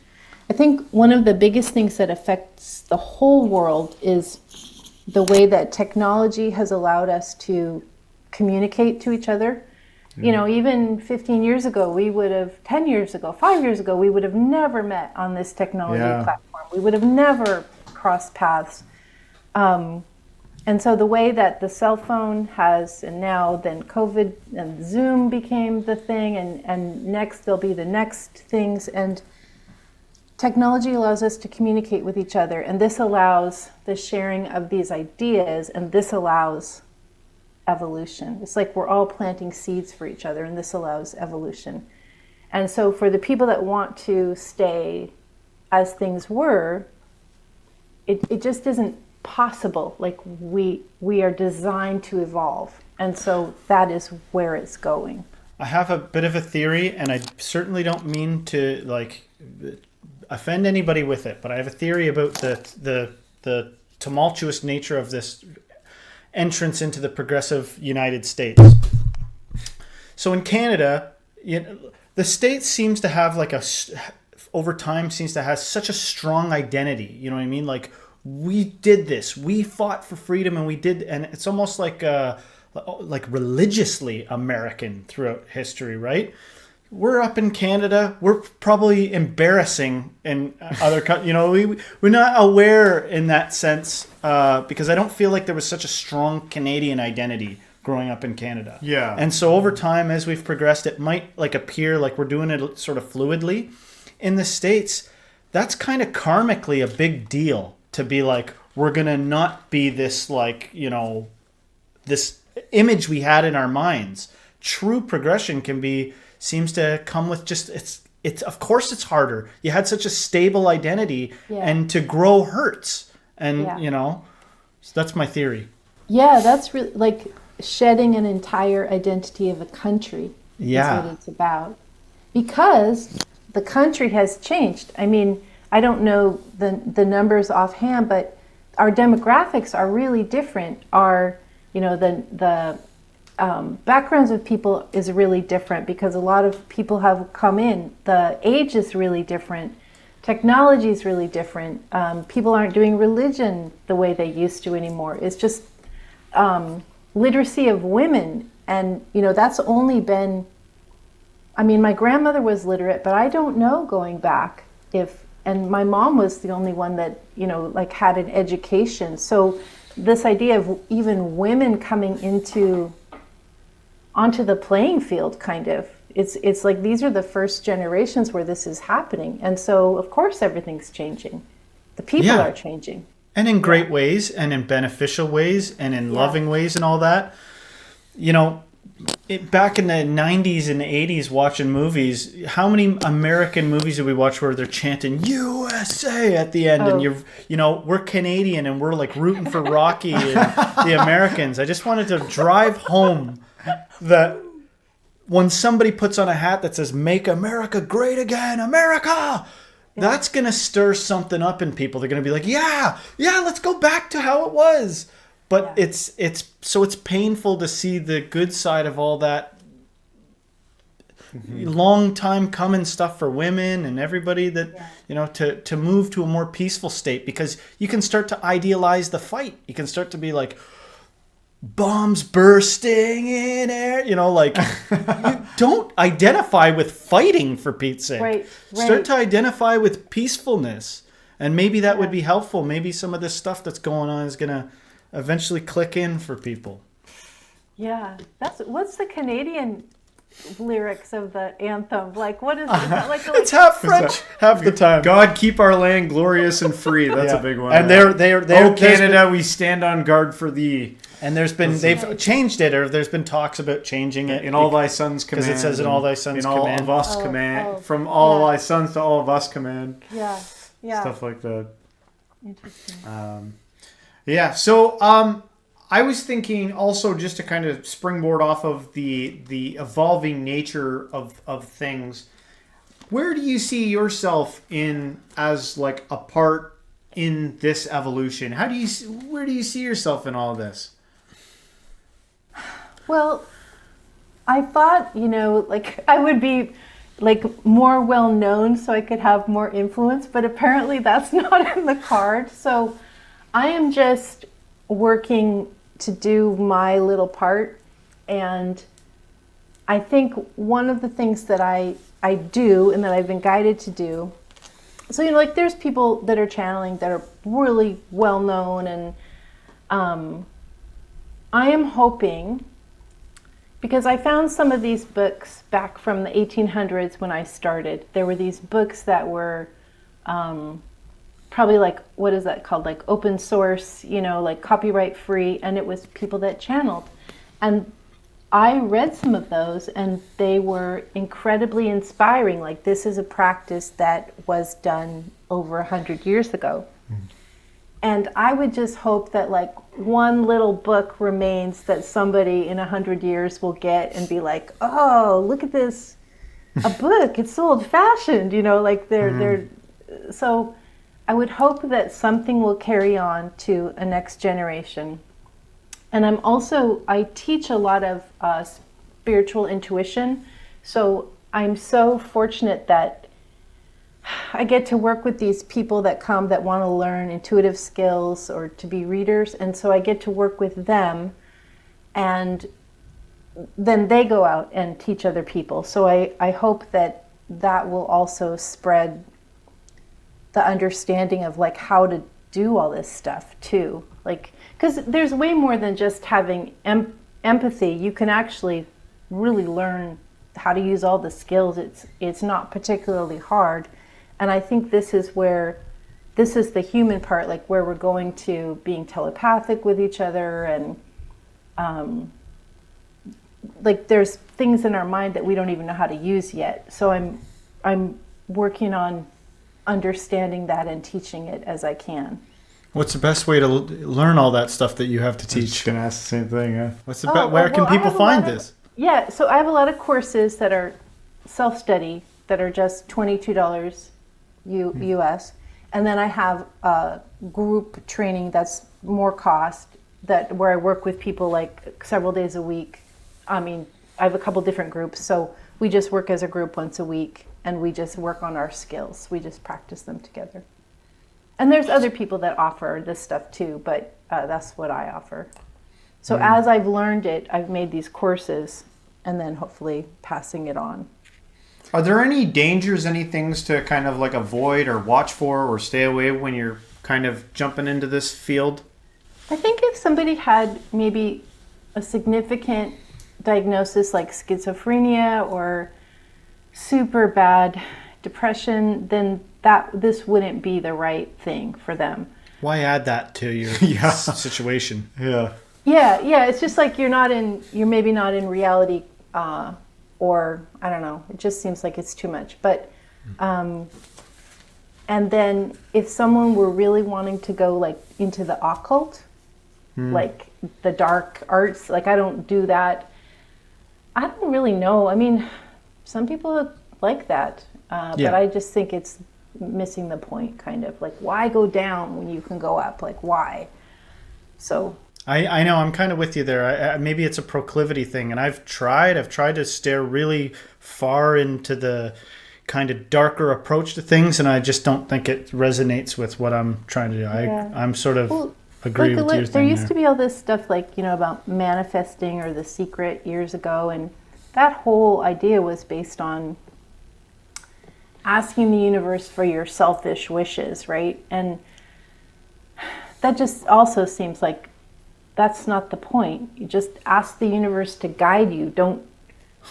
I think one of the biggest things that affects the whole world is the way that technology has allowed us to communicate to each other. Even 15 years ago, 10 years ago, 5 years ago, we would have never met on this technology platform. We would have never crossed paths. And so the way that the cell phone has, and now then COVID and Zoom became the thing, and next there'll be the next things. And technology allows us to communicate with each other. And this allows the sharing of these ideas, and this allows evolution. It's like we're all planting seeds for each other, and this allows evolution. And so for the people that want to stay as things were, it just isn't possible. Like, we are designed to evolve. And so that is where it's going. I have a bit of a theory, and I certainly don't mean to offend anybody with it, but I have a theory about the tumultuous nature of this entrance into the progressive United States. So in Canada, the state seems to have over time seems to have such a strong identity. You know what I mean? Like, we did this, we fought for freedom, and we did, and it's almost like religiously American throughout history, right? We're up in Canada. We're probably embarrassing in other countries. We're not aware in that sense because I don't feel like there was such a strong Canadian identity growing up in Canada. Yeah. And so over time, as we've progressed, it might appear like we're doing it sort of fluidly. In the States, that's kind of karmically a big deal to be like, we're gonna not be this this image we had in our minds. True progression seems to come with just it's of course it's harder. You had such a stable identity, and to grow hurts, and so that's my theory. Yeah, that's really like shedding an entire identity of a country. Is what it's about, because the country has changed. I mean, I don't know the numbers offhand, but our demographics are really different. The backgrounds of people is really different because a lot of people have come in. The age is really different. Technology is really different. People aren't doing religion the way they used to anymore. It's just literacy of women. And, that's only been, my grandmother was literate, but I don't know going back and my mom was the only one that, had an education. So this idea of even women coming onto the playing field, kind of, it's like these are the first generations where this is happening. And so, of course, everything's changing. The people are changing. And in great ways, and in beneficial ways, and in loving ways, and all that. back in the 90s and 80s watching movies, how many American movies did we watch where they're chanting USA at the end and we're Canadian and we're like rooting for Rocky and the Americans. I just wanted to drive home that when somebody puts on a hat that says "Make America Great Again, America," that's going to stir something up in people. They're going to be like, yeah, let's go back to how it was. But it's painful to see the good side of all that long time coming stuff for women and everybody that, to move to a more peaceful state, because you can start to idealize the fight. You can start to be like, bombs bursting in air, you don't identify with fighting, for Pete's sake. Right. Start to identify with peacefulness. And maybe that would be helpful. Maybe some of this stuff that's going on is going to eventually click in for people. Yeah. What's the Canadian lyrics of the anthem? Like, what is that? Like, it's half French half the time. God keep our land glorious and free. That's a big one. And they're Canada, we stand on guard for thee. And they've changed it, or there's been talks about changing it. In all thy sons command. Because it says in all thy sons command. In all of us command. From all thy sons to all of us command. Yeah. Stuff like that. Interesting. So I was thinking also, just to kind of springboard off of the evolving nature of things, where do you see yourself as like a part in this evolution? Where do you see yourself in all this? Well, I thought, I would be like more well known so I could have more influence, but apparently that's not in the card. So I am just working to do my little part. And I think one of the things that I do and that I've been guided to do, so, there's people that are channeling that are really well known, and I am hoping, because I found some of these books back from the 1800s when I started. There were these books that were probably like, what is that called? Like open source, like copyright free. And it was people that channeled. And I read some of those and they were incredibly inspiring. Like, this is a practice that was done over 100 years ago. And I would just hope that like one little book remains that somebody in 100 years will get and be like, oh, look at this, a book, it's so old fashioned, they're, so I would hope that something will carry on to a next generation. And I teach a lot of spiritual intuition. So I'm so fortunate that I get to work with these people that come that want to learn intuitive skills or to be readers. And so I get to work with them, and then they go out and teach other people. So I hope that will also spread the understanding of like how to do all this stuff too. Like, because there's way more than just having empathy. You can actually really learn how to use all the skills. It's not particularly hard. And I think this is the human part, like where we're going to being telepathic with each other, and like there's things in our mind that we don't even know how to use yet. So I'm working on understanding that and teaching it as I can. What's the best way to learn all that stuff that you have to teach? I was just gonna ask the same thing. Yeah. What's the where can people find this? Yeah, so I have a lot of courses that are self-study that are just $22 US, and then I have a group training that's more cost, where I work with people like several days a week. I mean, I have a couple different groups, so we just work as a group once a week, and we just work on our skills. We just practice them together. And there's other people that offer this stuff too, but that's what I offer. So as I've learned it, I've made these courses, and then hopefully passing it on. Are there any dangers, any things to kind of like avoid or watch for or stay away when you're kind of jumping into this field? I think if somebody had maybe a significant diagnosis like schizophrenia or super bad depression, then this wouldn't be the right thing for them. Why add that to your situation? Yeah. Yeah. It's just like you're maybe not in reality or I don't know, it just seems like it's too much. But and then if someone were really wanting to go like into the occult, like the dark arts, like I don't do that. I don't really know. I mean, some people like that, but I just think it's missing the point, kind of. Like, why go down when you can go up? Like, why? So I know, I'm kind of with you there. Maybe it's a proclivity thing, and I've tried to stare really far into the kind of darker approach to things, and I just don't think it resonates with what I'm trying to do. I'm sort of agree with you. There used to be all this stuff like, about manifesting or The Secret years ago, and that whole idea was based on asking the universe for your selfish wishes, right? And that just also seems like that's not the point. You just ask the universe to guide you.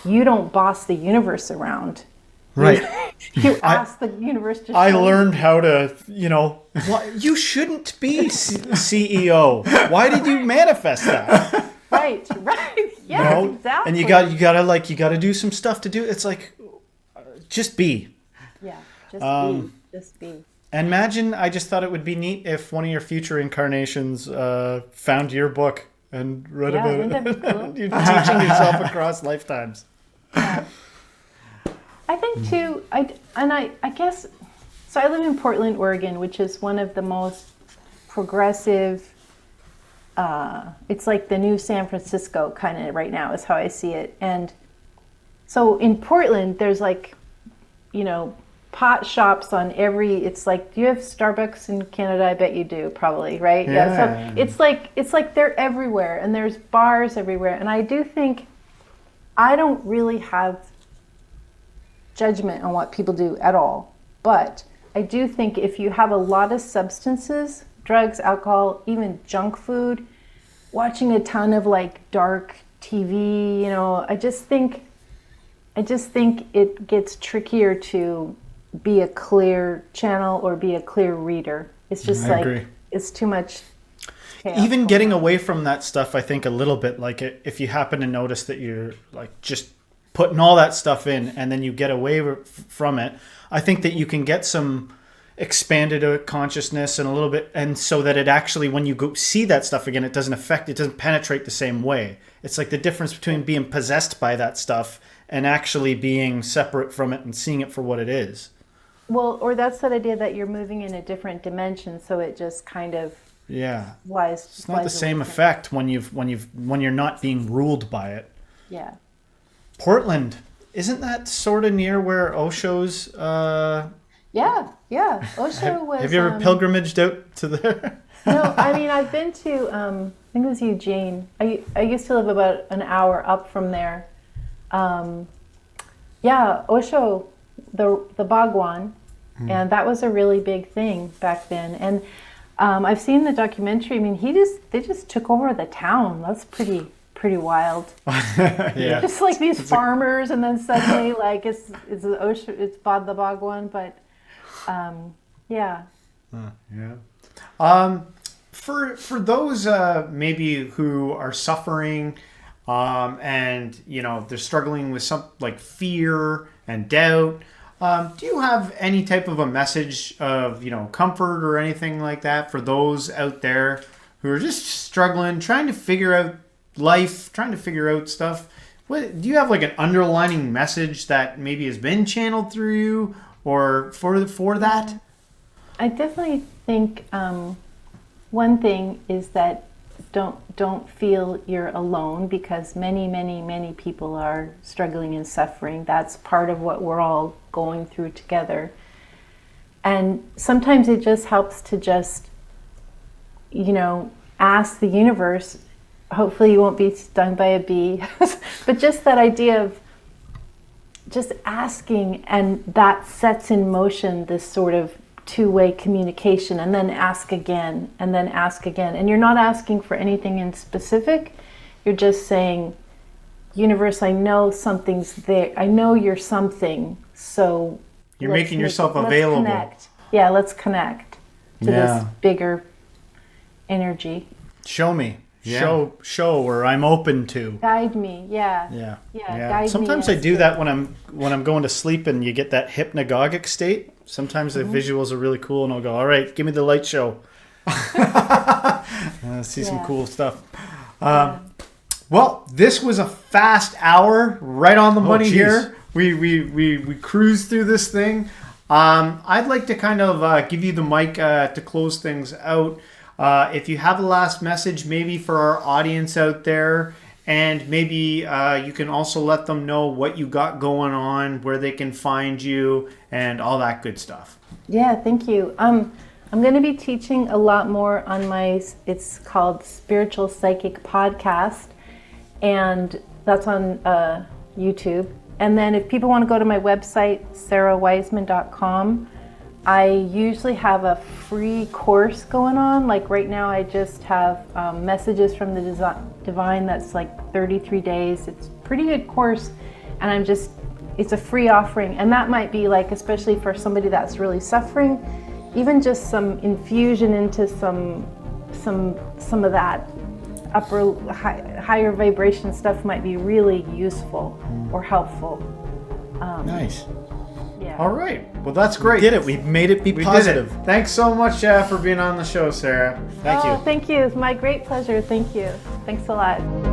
You don't boss the universe around. Right. You ask the universe to I show learned how to, you shouldn't be CEO. Why did you manifest that? Right. Yeah, exactly. And you gotta do some stuff to do. It's like, just be. Yeah, just be. And imagine, I just thought it would be neat if one of your future incarnations found your book and read about it. Wouldn't that be cool? You're teaching yourself across lifetimes. Yeah. I think too, I guess, so I live in Portland, Oregon, which is one of the most progressive, it's like the new San Francisco kind of right now is how I see it. And so in Portland, there's like, pot shops on it's like, do you have Starbucks in Canada? I bet you do, probably, right? Yeah. So it's like they're everywhere, and there's bars everywhere. And I do think I don't really have judgment on what people do at all, but I do think if you have a lot of substances, drugs, alcohol, even junk food, watching a ton of like dark TV, I just think it gets trickier to be a clear channel or be a clear reader. It's just I agree. It's too much chaos. Even getting away from that stuff, I think a little bit, like if you happen to notice that you're like just putting all that stuff in and then you get away from it, I think that you can get some expanded consciousness and a little bit, and so that it actually, when you go see that stuff again, it doesn't penetrate the same way. It's like the difference between being possessed by that stuff and actually being separate from it and seeing it for what it is. Well, or that's that idea that you're moving in a different dimension, so it just kind of flies. It's not the same effect when you're not being ruled by it. Yeah. Portland, isn't that sort of near where Osho's? Yeah. Osho was. Have you ever pilgrimaged out to there? No, I mean I've been to. I think it was Eugene. I used to live about an hour up from there. Osho, the Bhagwan, and that was a really big thing back then. And I've seen the documentary. I mean, they just took over the town. That's pretty wild. Yeah. Just like these farmers, and then suddenly like it's the Bhagwan, but yeah. For those maybe who are suffering, and they're struggling with some like fear and doubt, do you have any type of a message of comfort or anything like that for those out there who are just struggling, trying to figure out life, trying to figure out stuff? What do you have, like an underlining message that maybe has been channeled through you or for that? I definitely think one thing is that don't feel you're alone, because many people are struggling and suffering. That's part of what we're all going through together. And sometimes it just helps to just ask the universe. Hopefully you won't be stung by a bee, but just that idea of just asking, and that sets in motion this sort of two-way communication, and then ask again, and then ask again. And you're not asking for anything in specific. You're just saying, universe, I know something's there. I know you're something. So you're making yourself available. Connect. Yeah, let's connect to this bigger energy. Show me. Yeah. show, or I'm open to. Guide me. Yeah. Yeah. Yeah. Guide Sometimes me I do that when I'm going to sleep, and you get that hypnagogic state. Sometimes the visuals are really cool, and I'll go, all right, give me the light show. See some cool stuff. Well, this was a fast hour, right on the money geez. here. We cruised through this thing. I'd like to kind of give you the mic to close things out. If you have a last message, maybe for our audience out there, and maybe you can also let them know what you got going on, where they can find you, and all that good stuff. Yeah, thank you. I'm going to be teaching a lot more on it's called Spiritual Psychic Podcast, and that's on YouTube. And then if people want to go to my website, sarawiseman.com, I usually have a free course going on. Like right now, I just have Messages from the Divine that's like 33 days. It's a pretty good course, and it's a free offering. And that might be like, especially for somebody that's really suffering, even just some infusion into some of that higher vibration stuff might be really useful or helpful. Nice. Yeah. All right. Well, that's great. We did it. We made it be We positive. did it. Thanks so much for being on the show, Sarah. Thank you. Thank you. It's my great pleasure. Thank you. Thanks a lot.